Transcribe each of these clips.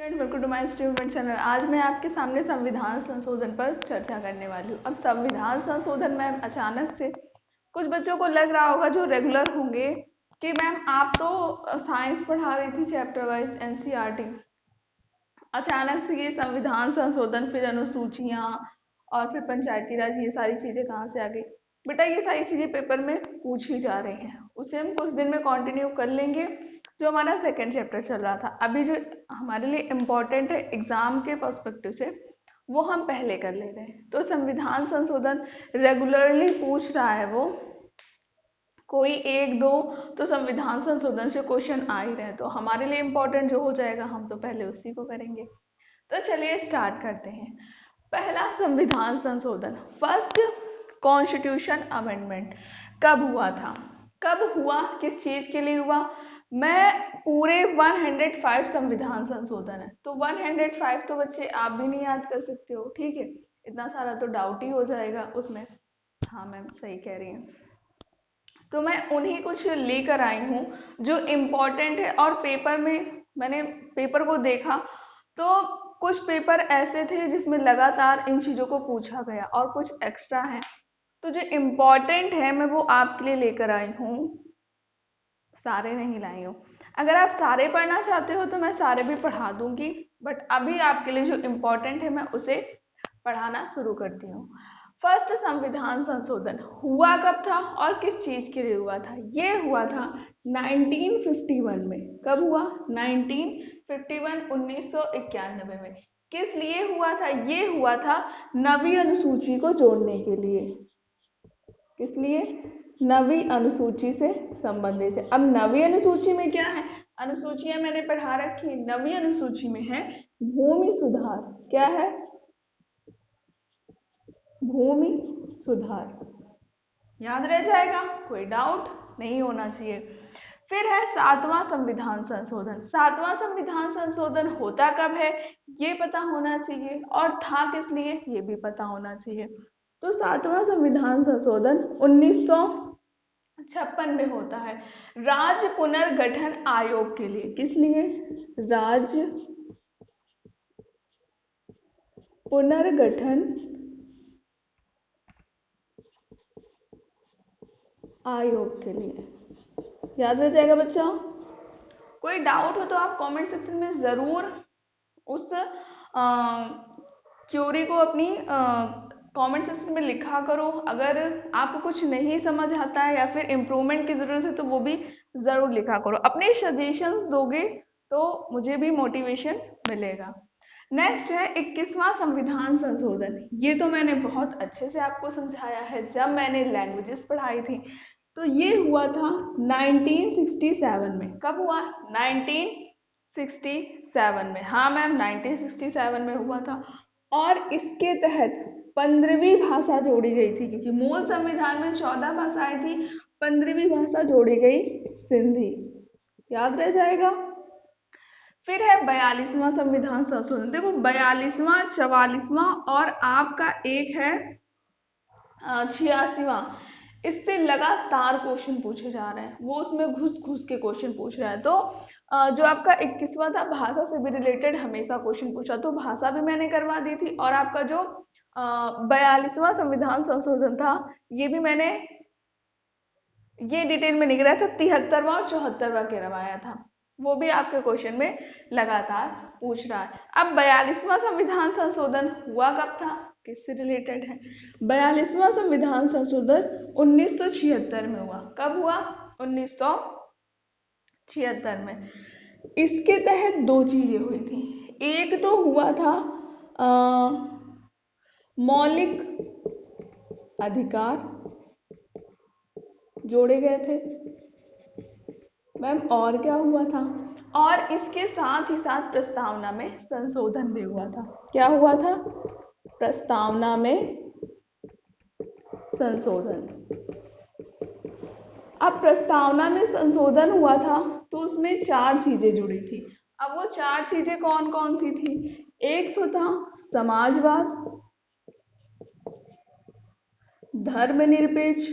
Friend, welcome to my student channel. आज मैं आपके सामने संविधान संशोधन पर चर्चा करने वाली हूँ। अब संविधान संशोधन मैम अचानक से कुछ बच्चों को लग रहा होगा जो रेगुलर होंगे कि मैम आप तो साइंस पढ़ा रही थी चैप्टर वाइज एनसीईआरटी, अचानक से ये संविधान संशोधन, फिर अनुसूचियाँ और फिर पंचायती राज, ये सारी चीज़ें कहाँ से आ गई? बेटा ये सारी चीज़ें पेपर में पूछी जा रही हैं, उसे हम कुछ दिन में कंटिन्यू कर लेंगे। जो हमारा सेकेंड चैप्टर चल रहा था, अभी जो हमारे लिए इम्पोर्टेंट है एग्जाम के पर्सपेक्टिव से, वो हम पहले कर ले रहे हैं। तो संविधान संशोधन रेगुलरली पूछ रहा है, वो कोई एक दो तो संविधान संशोधन से क्वेश्चन आ ही रहे हैं, तो हमारे लिए इम्पोर्टेंट जो हो जाएगा हम तो पहले उसी को करेंगे। तो चलिए स्टार्ट करते हैं। पहला संविधान संशोधन, फर्स्ट कॉन्स्टिट्यूशन अमेंडमेंट कब हुआ था? कब हुआ, किस चीज के लिए हुआ? मैं पूरे 105 संविधान संशोधन है, तो 105 तो बच्चे आप भी नहीं याद कर सकते हो, ठीक है? इतना सारा तो डाउट ही हो जाएगा उसमें। हाँ मैम सही कह रही हैं। तो मैं उन्हीं कुछ लेकर आई हूँ जो इम्पोर्टेंट है, और पेपर में मैंने पेपर को देखा तो कुछ पेपर ऐसे थे जिसमें लगातार इन चीज़ों को पूछा गया और कुछ एक्स्ट्रा है, तो जो इम्पोर्टेंट है मैं वो आपके लिए लेकर आई हूँ, सारे नहीं लाई हूँ। अगर आप सारे पढ़ना चाहते हो तो मैं सारे भी पढ़ा दूंगी, बट अभी आपके लिए जो इम्पोर्टेंट है मैं उसे पढ़ाना शुरू करती हूँ। फर्स्ट संविधान संशोधन हुआ कब था और किस चीज के लिए हुआ था? ये हुआ था 1951 में। कब हुआ? 1951, 1991 में। किस लिए हुआ था? ये हुआ था नवी अनुसूची को जोड़ने के लिए। किस लिए? नवी अनुसूची से संबंधित है। अब नवी अनुसूची में क्या है? अनुसूचियां मैंने पढ़ा रखी है। नवी अनुसूची में है भूमि सुधार। क्या है? भूमि सुधार। याद रह जाएगा, कोई डाउट नहीं होना चाहिए। फिर है सातवां संविधान संशोधन। सातवां संविधान संशोधन होता कब है ये पता होना चाहिए, और था किस लिए ये भी पता होना चाहिए। तो सातवां संविधान संशोधन 1956 में होता है राज्य पुनर्गठन आयोग के लिए। किस लिए? राज्य पुनर्गठन आयोग के लिए। याद रह जाएगा बच्चा? कोई डाउट हो तो आप कमेंट सेक्शन में ज़रूर उस क्यूरी को अपनी कमेंट सेक्शन में लिखा करो। अगर आपको कुछ नहीं समझ आता है या फिर इम्प्रूवमेंट की ज़रूरत है तो वो भी ज़रूर लिखा करो। अपने सजेशंस दोगे तो मुझे भी मोटिवेशन मिलेगा। नेक्स्ट है 21वां संविधान संशोधन। ये तो मैंने बहुत अच्छे से आपको समझाया है जब मैंने लैंग्वेजेस पढ़ाई थी। तो ये हुआ था 1967 में। कब हुआ? 1967 में। हाँ मैम 1967 में हुआ था, और इसके तहत 15वीं भाषा जोड़ी गई थी, क्योंकि मूल संविधान में 14 भाषाएं थी, 15वीं भाषा जोड़ी गई सिंधी। याद रह जाएगा। फिर है 42वां संविधान संशोधन। देखो 42वां, 44वां और आपका एक है 86वां, इससे लगातार क्वेश्चन पूछे जा रहे हैं, वो उसमें घुस घुस के क्वेश्चन पूछ रहा है। तो जो आपका 21वां था भाषा से भी रिलेटेड हमेशा क्वेश्चन पूछा, तो भाषा भी मैंने करवा दी थी। और आपका जो 42वां संविधान संशोधन था ये भी मैंने ये डिटेल में नहीं कराया था, 73वां और 74वां करवाया था, वो भी आपके क्वेश्चन में लगातार पूछ रहा है। अब 42वां संविधान संशोधन हुआ कब था, किससे रिलेटेड है? 42वां संविधान संशोधन 1976 में हुआ। कब हुआ? 1976 में। इसके तहत दो चीजें हुई थी। एक तो हुआ था मौलिक अधिकार जोड़े गए थे मैम, और क्या हुआ था? और इसके साथ ही साथ प्रस्तावना में संशोधन भी हुआ था। क्या हुआ था? प्रस्तावना में संशोधन। अब प्रस्तावना में संशोधन हुआ था तो उसमें 4 चीजें जुड़ी थी। अब वो 4 चीजें कौन कौन सी थी? एक तो था समाजवाद, धर्मनिरपेक्ष,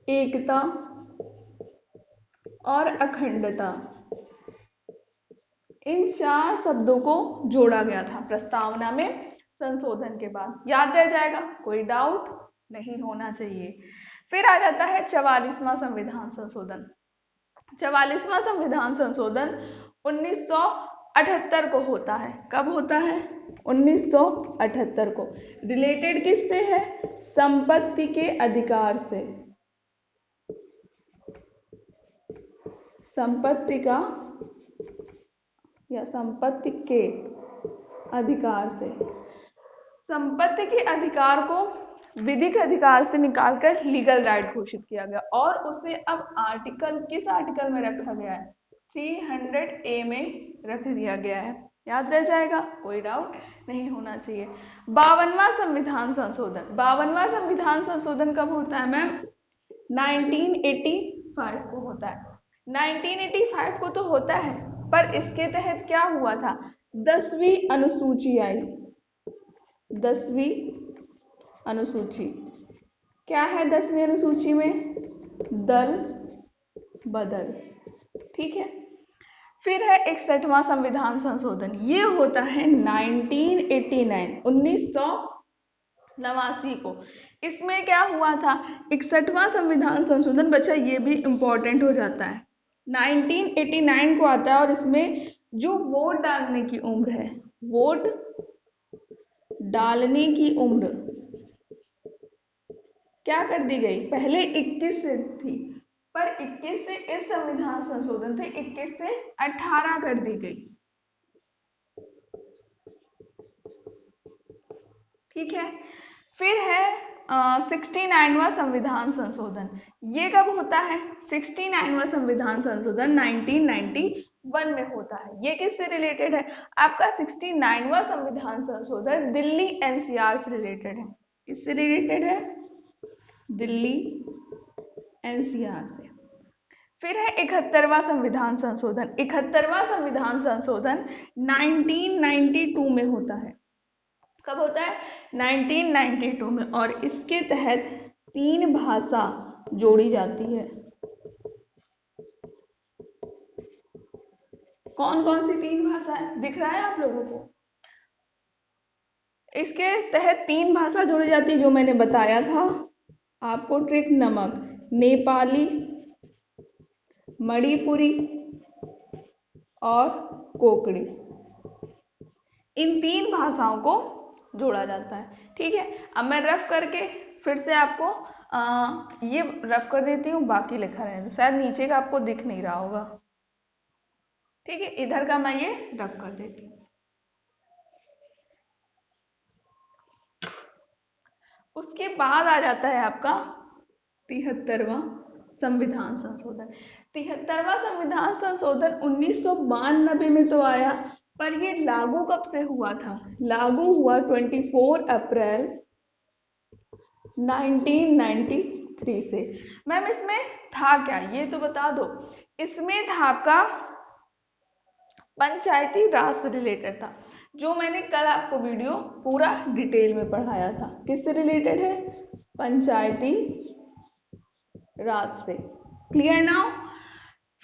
एकता और अखंडता, इन 4 शब्दों को जोड़ा गया था प्रस्तावना में संशोधन के बाद। याद रह जाएगा, कोई डाउट नहीं होना चाहिए। फिर आ जाता है 44वां संविधान संशोधन। 44वां संविधान संशोधन 1978 को होता है। कब होता है? 1978 को। रिलेटेड किससे है? संपत्ति के अधिकार से, संपत्ति का या संपत्ति के अधिकार से। संपत्ति के अधिकार को विधिक अधिकार से निकालकर लीगल राइट घोषित किया गया और उसे अब आर्टिकल, किस आर्टिकल में रखा गया है? 300A में रख दिया गया है। याद रह जाएगा, कोई डाउट नहीं होना चाहिए। 52वां संविधान संशोधन। 52वां संविधान संशोधन कब होता है मैम? 1985 को होता है। 1985 को तो होता है, पर इसके तहत क्या हुआ था? 10वीं अनुसूची आई। 10वीं अनुसूची क्या है? 10वीं अनुसूची में दल बदल, ठीक है। फिर है 61वां संविधान संशोधन। ये होता है 1989, 1989 को। इसमें क्या हुआ था? 61वां संविधान संशोधन, बच्चा ये भी इंपॉर्टेंट हो जाता है, 1989 को आता है और इसमें जो वोट डालने की उम्र है, वोट डालने की उम्र क्या कर दी गई? पहले 21 से थी, पर 21 से इस संविधान संशोधन से 21 से 18 कर दी गई, ठीक है। फिर है 69वां संविधान संशोधन। ये कब होता है? 69वां संविधान संशोधन 1991 में होता है। ये किससे रिलेटेड है? आपका 69वां संविधान संशोधन दिल्ली एनसीआर से रिलेटेड है। किससे रिलेटेड है? दिल्ली एनसीआर से। फिर है 71वां संविधान संशोधन। 71वां संविधान संशोधन 1992 में होता है। कब होता है? 1992 में, और इसके तहत 3 भाषा जोड़ी जाती है। कौन कौन सी 3 भाषा है? दिख रहा है आप लोगों को? इसके तहत 3 भाषा जोड़ी जाती है, जो मैंने बताया था आपको, ट्रिक नमक, नेपाली, मणिपुरी और कोंकणी। इन 3 भाषाओं को जोड़ा जाता है, ठीक है। अब मैं रफ करके फिर से आपको ये रफ कर देती हूँ, बाकी लिखा रहे, शायद नीचे का आपको दिख नहीं रहा होगा, ठीक है। इधर का मैं ये रफ कर देती हूँ। उसके बाद आ जाता है आपका 73वां संविधान संशोधन। 73वां संविधान संशोधन 1992 में तो आया, पर ये लागू कब से हुआ था? लागू हुआ 24 अप्रैल 1993 से। मैम इसमें था क्या, ये तो बता दो। इसमें था आपका पंचायती राज से रिलेटेड था, जो मैंने कल आपको वीडियो पूरा डिटेल में पढ़ाया था। किससे रिलेटेड है? पंचायती राज से। Clear now?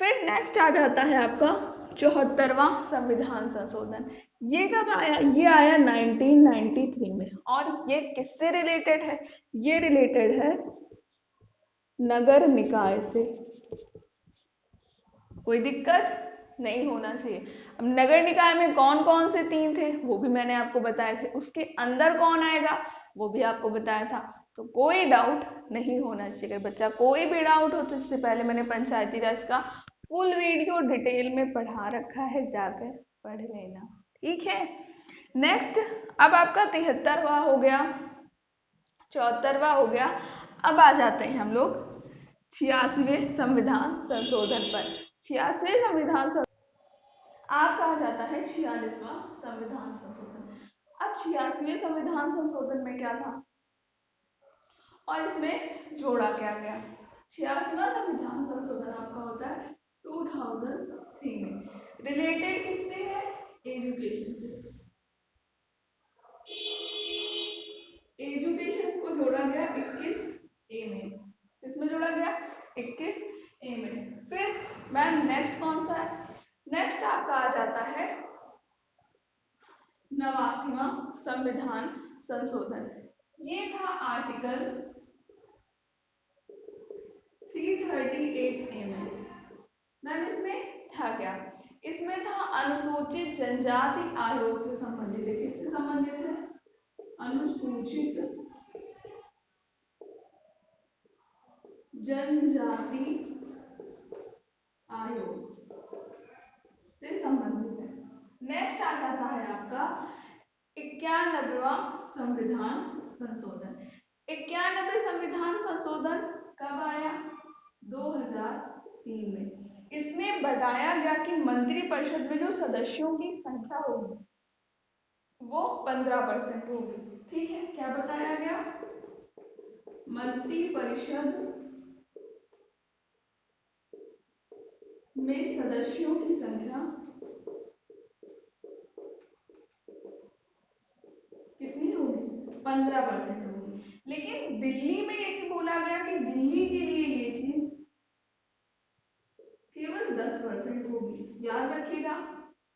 फिर नेक्स्ट आ जाता है आपका 74वां संविधान संशोधन। ये कब आया? ये आया 1993 में, और ये किससे रिलेटेड है? ये रिलेटेड है नगर निकाय से। कोई दिक्कत नहीं होना चाहिए। अब नगर निकाय में कौन कौन से 3 थे वो भी मैंने आपको बताए थे, उसके अंदर कौन आएगा वो भी आपको बताया था, तो कोई डाउट नहीं होना चाहिए। बच्चा कोई भी डाउट हो तो इससे पहले मैंने पंचायती राज का फुल वीडियो डिटेल में पढ़ा रखा है, जाकर पढ़ लेना, ठीक है। नेक्स्ट, अब आपका 73वां हो गया, 74वां हो गया। अब आ जाते हैं हम लोग 86वें संविधान संशोधन पर। 86वें संविधान आप कहा जाता है 46वां संविधान संशोधन। अब 86वें संविधान संशोधन में क्या था और इसमें जोड़ा क्या गया? 86वां संविधान संशोधन आपका होता है 2003 में। रिलेटेड किससे है? एजुकेशन से। एजुकेशन को जोड़ा गया 21A में। किसमें जोड़ा गया? 21A में। फिर मैम नेक्स्ट कौन सा है? नेक्स्ट आपका आ जाता है 89वां संविधान संशोधन। ये था आर्टिकल 338A में। मैम इसमें था क्या? इसमें था अनुसूचित जनजाति आयोग से संबंधित है। किससे संबंधित है? अनुसूचित जनजाति आयोग से संबंधित है। नेक्स्ट आ जाता है आपका 91वां संविधान संशोधन। 91 संविधान संशोधन कब आया? 2003 में। इसमें बताया गया कि मंत्रिपरिषद में जो सदस्यों की संख्या होगी वो 15% होगी। ठीक है, क्या बताया गया? मंत्रिपरिषद में सदस्यों की संख्या कितनी होगी? 15% होगी। लेकिन दिल्ली में ये बोला गया कि दिल्ली के लिए ये चीज केवल 10% होगी। याद रखिएगा,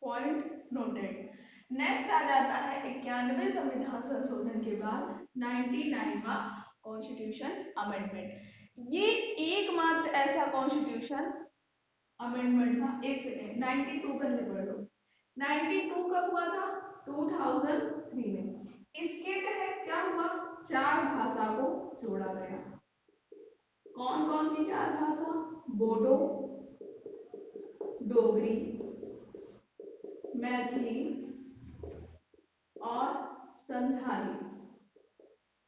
पॉइंट नोटेड। नेक्स्ट आ जाता है 91 संविधान संशोधन के बाद 99वां कॉन्स्टिट्यूशन अमेंडमेंट। ये एकमात्र ऐसा कॉन्स्टिट्यूशन अमेंडमेंट था। एक सेकेंड, 92 पहले पढ़ लो। 92 कब हुआ था? 2003 में। इसके तहत क्या हुआ? 4 भाषा को जोड़ा गया। कौन कौन सी 4 भाषा? बोडो, डोगरी, मैथिली और संथाली।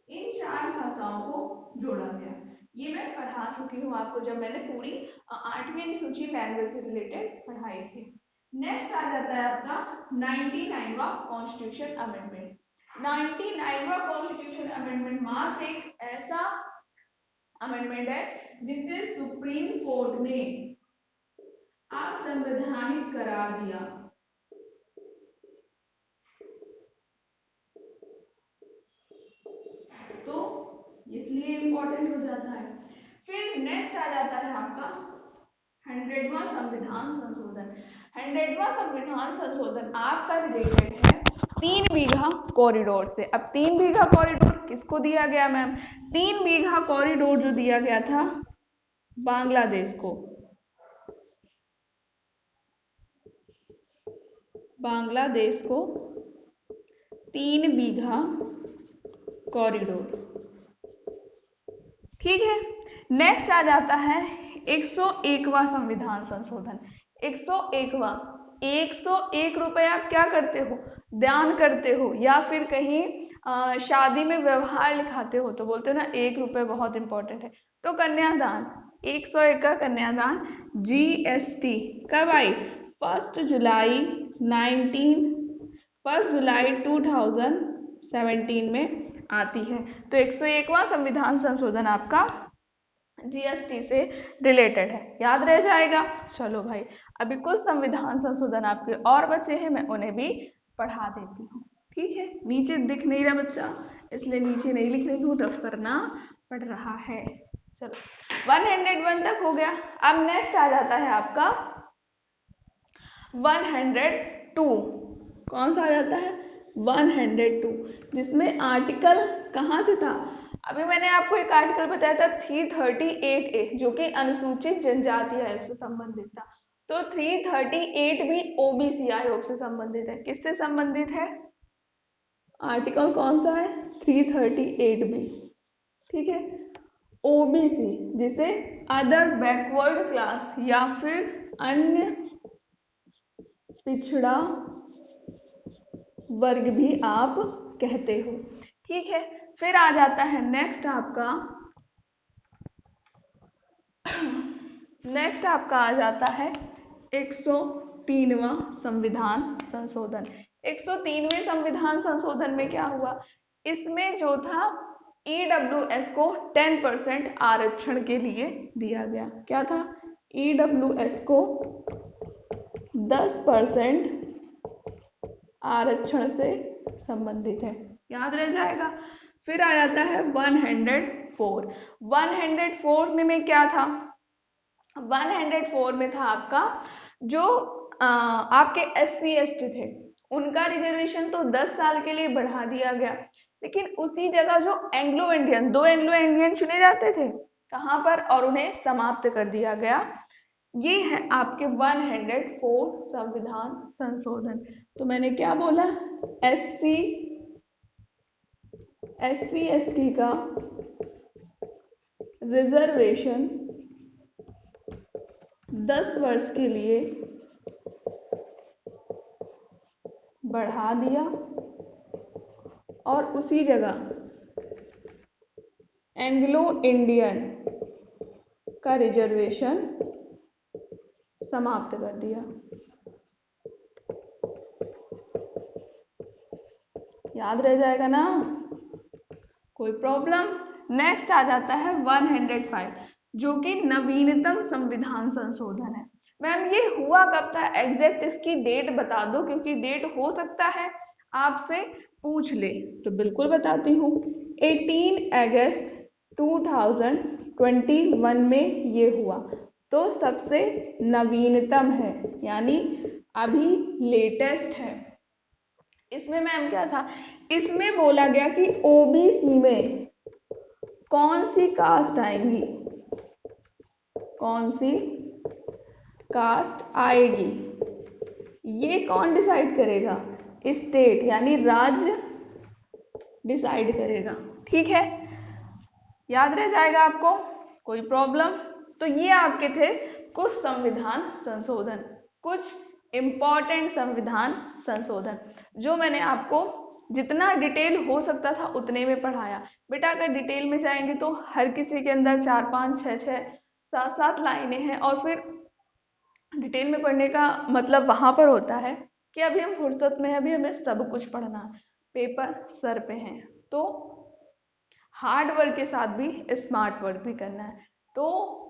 इन 4 भाषाओं को जोड़ा गया। ये मैं पढ़ा चुकी हूँ आपको जब मैंने पूरी 8वीं अनुसूची लैंग्वेज से रिलेटेड पढ़ाई थी। नेक्स्ट आ जाता है आपका 99वां कॉन्स्टिट्यूशन अमेंडमेंट। 99वां कॉन्स्टिट्यूशन अमेंडमेंट मात्र एक ऐसा अमेंडमेंट है जिसे सुप्रीम कोर्ट ने असंवैधानिक करार दिया। तो इसलिए इंपॉर्टेंट हो जाता है। फिर नेक्स्ट आ जाता है आपका 100वां संविधान संशोधन। 100वां संविधान संशोधन आपका रिलेटेड है 3 बीघा कॉरिडोर से। अब 3 बीघा कॉरिडोर किसको दिया गया मैम? 3 बीघा कॉरिडोर जो दिया गया था बांग्लादेश को। बांग्लादेश को 3 बीघा कॉरिडोर। ठीक है। नेक्स्ट आ जाता है 101वां संविधान संशोधन। 101वां, 101 रुपए आप क्या करते हो? दान करते हो, या फिर कहीं शादी में व्यवहार लिखाते हो तो बोलते हो ना 1 रुपए बहुत इंपॉर्टेंट है। तो कन्यादान, 101 का कन्यादान। जीएसटी कब आई? 1 जुलाई 2017 में आती है। तो 101वां संविधान संशोधन आपका जीएसटी से रिलेटेड है। याद रह जाएगा। चलो भाई, अभी कुछ संविधान संशोधन आपके और बचे हैं, मैं उन्हें भी पढ़ा देती हूँ। ठीक है, नीचे दिख नहीं रहा बच्चा, इसलिए नीचे नहीं लिख रही हूँ, रफ करना पड़ रहा है। चलो 101 तक हो गया। अब नेक्स्ट आ जाता है आपका 102। कौन सा आ जाता है? 102, जिसमें आर्टिकल कहाँ से था? अभी मैंने आपको एक आर्टिकल बताया था 338A, जो कि अनुसूचित जनजाति आयोग से संबंधित था। तो 338 भी ओबीसी आयोग से संबंधित है। किससे संबंधित है? आर्टिकल कौन सा है? 338B। ठीक है, ओबीसी जिसे अदर बैकवर्ड क्लास या फिर अन्य पिछड़ा वर्ग भी आप कहते हो। ठीक है, फिर आ जाता है नेक्स्ट आपका आ जाता है 103वां संविधान संशोधन। 103वें संविधान संशोधन में क्या हुआ? इसमें जो था ईडब्ल्यूएस को 10% आरक्षण के लिए दिया गया। क्या था? ईडब्ल्यूएस को 10% आरक्षण से संबंधित है। याद रह जाएगा। फिर आ जाता है 104। 104 में क्या था? 104 में था आपका जो आपके SC ST थे उनका रिजर्वेशन तो 10 साल के लिए बढ़ा दिया गया, लेकिन उसी जगह जो एंग्लो इंडियन, 2 एंग्लो इंडियन चुने जाते थे कहाँ पर, और उन्हें समाप्त कर दिया गया। ये है आपके 104 संविधान संशोधन। तो मैंने क्या बोला, SC ST का रिजर्वेशन 10 वर्ष के लिए बढ़ा दिया और उसी जगह एंग्लो इंडियन का रिजर्वेशन समाप्त कर दिया। याद रह जाएगा ना, कोई प्रॉब्लम। नेक्स्ट आ जाता है 105 जो कि नवीनतम संविधान संशोधन है। मैम ये हुआ कब था, एग्जैक्ट इसकी डेट बता दो, क्योंकि डेट हो सकता है आपसे पूछ ले। तो बिल्कुल बताती हूँ, 18 अगस्त 2021 में ये हुआ। तो सबसे नवीनतम है, यानी अभी लेटेस्ट है। इसमें मैम क्या था, इसमें बोला गया कि OBC में कौन सी कास्ट आएंगी, कौन सी कास्ट आएगी, ये कौन डिसाइड करेगा, स्टेट यानी राज्य डिसाइड करेगा। ठीक है, याद रह जाएगा आपको, कोई प्रॉब्लम। तो ये आपके थे कुछ संविधान संशोधन, कुछ इंपॉर्टेंट संविधान संशोधन जो मैंने आपको जितना डिटेल हो सकता था उतने में पढ़ाया। बेटा अगर डिटेल में जाएंगे तो हर किसी के अंदर 4 5 6 6 7 7 लाइनें हैं, और फिर डिटेल में पढ़ने का मतलब वहां पर होता है कि अभी हम फुर्सत में हैं, अभी हमें सब कुछ पढ़ना है, पेपर सर पे हैं, तो हार्ड वर्क के साथ भी स्मार्ट वर्क भी करना है, तो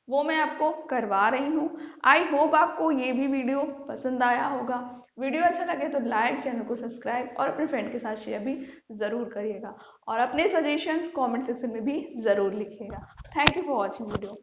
वो मैं आपको करवा रही हूँ। आई होप आपको ये भी वीडियो पसंद आया होगा। वीडियो अच्छा लगे तो लाइक, चैनल को सब्सक्राइब और अपने फ्रेंड के साथ शेयर भी ज़रूर करिएगा, और अपने सजेशन कमेंट सेक्शन में भी ज़रूर लिखिएगा। Thank you for watching video.